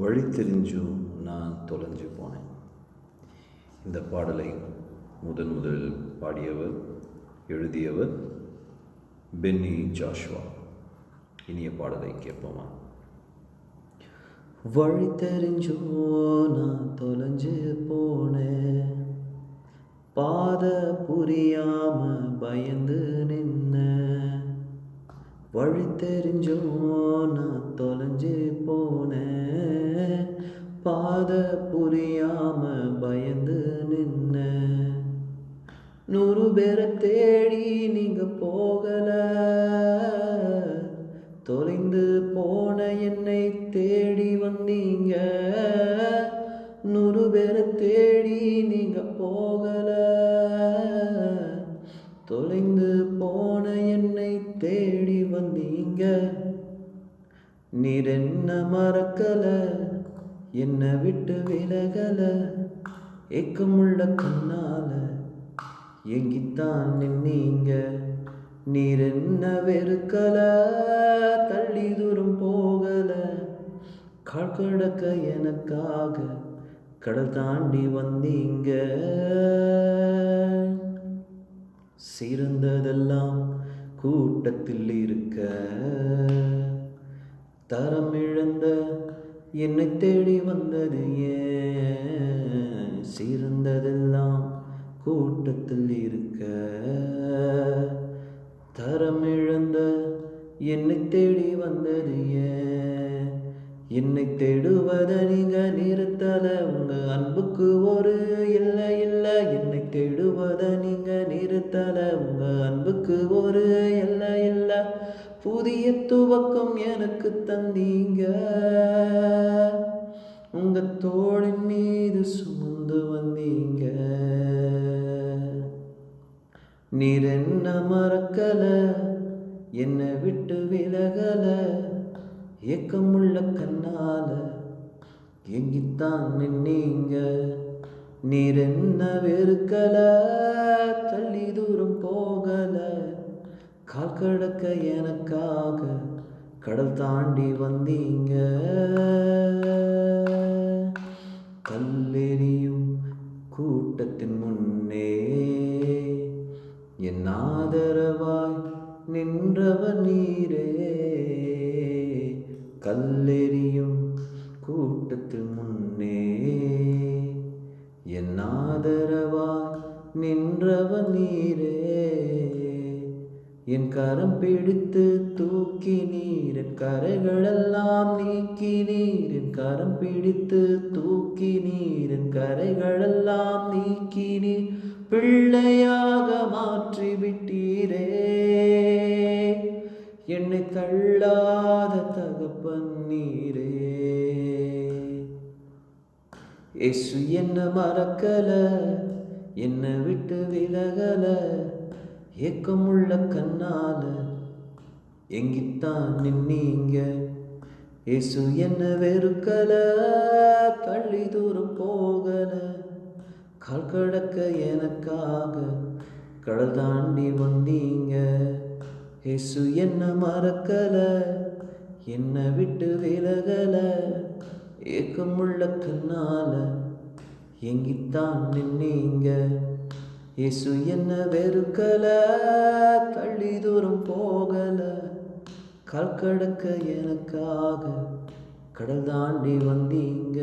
வழி தெரிஞ்சும் நான் தொலைஞ்சு போனேன். இந்த பாடலை முதலில் பாடியவர், எழுதியவர் பென்னி ஜாஷ்வா. இனிய பாடலை கேட்போமா? வழி தெரிஞ்சோ நான் தொலைஞ்சு போனேன், பாத புரியாம பயந்து நின்ன. வழி தெரிஞ்சோ நான் தொலைஞ்சு போனேன், பாத புரியாம பயந்து நின்ன. 100 பேரை தேடி நீங்க போகல, தொலைந்து போன என்னை தேடி வந்தீங்க. 100 பேரை தேடி நீங்க போகல, தொலைந்து போன என்னை தேடி வந்தீங்க. நீர் என்ன மறக்கல, என்னை விட்டு விலகல, ஏக்கமுள்ள கண்ணால எங்கித்தான் நின்னீங்க. நீர் என்ன வெறுக்கல, தள்ளி தூரம் போகல, கால் கடக்க எனக்காக கடல் தாண்டி வந்தீங்க. சிறந்ததெல்லாம் கூட்டத்தில் இருக்க, தரம் இழந்த என்னை தேடி வந்தது ஏன்? சிறந்ததெல்லாம் கூட்டத்தில் இருக்க, தரம் இழந்த என்னை தேடி வந்தது ஏன்? என்னை தேடுவத நீங்க நிறுத்தல, உங்க அன்புக்கு ஒரு இல்லை இல்லை. என்னை தேடுவத நீங்க நிறுத்தல, உங்க அன்புக்கு ஒரு இல்லை இல்லை. புதிய துவக்கம் எனக்கு தந்தீங்க, உங்க தோளின் மீது சுமந்து வந்தீங்க. நீர் என்ன மறக்கல, என்னை விட்டு விலகல, ஏக்கமுள்ள கண்ணால எங்கித்தான் நின்னீங்க. நீர் என்ன வெறுக்கல, தள்ளி தூரம் போகல, கால் கடக்க எனக்காக கடல் தாண்டி வந்தீங்க. கல்லெறியும் கூட்டத்தின் முன்னே என் ஆதரவாய் நின்றவர் நீரே. கல்லெறியும் கூட்டத்தில் முன்னே என் ஆதரவாய் நின்றவர் நீரே. என் கரம் பிடித்து தூக்கி நீர், என் கரைகளெல்லாம் நீக்கி நீர். என் கரம் பிடித்து தூக்கி நீர், என் கரைகளெல்லாம் நீக்கி நீர். பிள்ளையாக மாற்றி விட்டீரே, என்னை தள்ளாத தகப்பன் நீரே. இயேசு என்ன மறக்கல, என்னை விட்டு விலகல, ஏக்கமுள்ள கண்ணால எங்கித்தான் நின்னீங்க. இயேசு என்ன வெறுக்கல, தள்ளி தூரம் போகல, கால் கடக்க எனக்காக கடல் தாண்டி வந்தீங்க. இயேசு என்ன மறக்கல, என்னை விட்டு விலகல, ஏக்கமுள்ள கண்ணால எங்கித்தான் நின்னீங்க. இயேசு என்ன வெறுக்கல, தள்ளி தூரம் போகல, கால் கடக்க எனக்காக கடல் தாண்டி வந்தீங்க.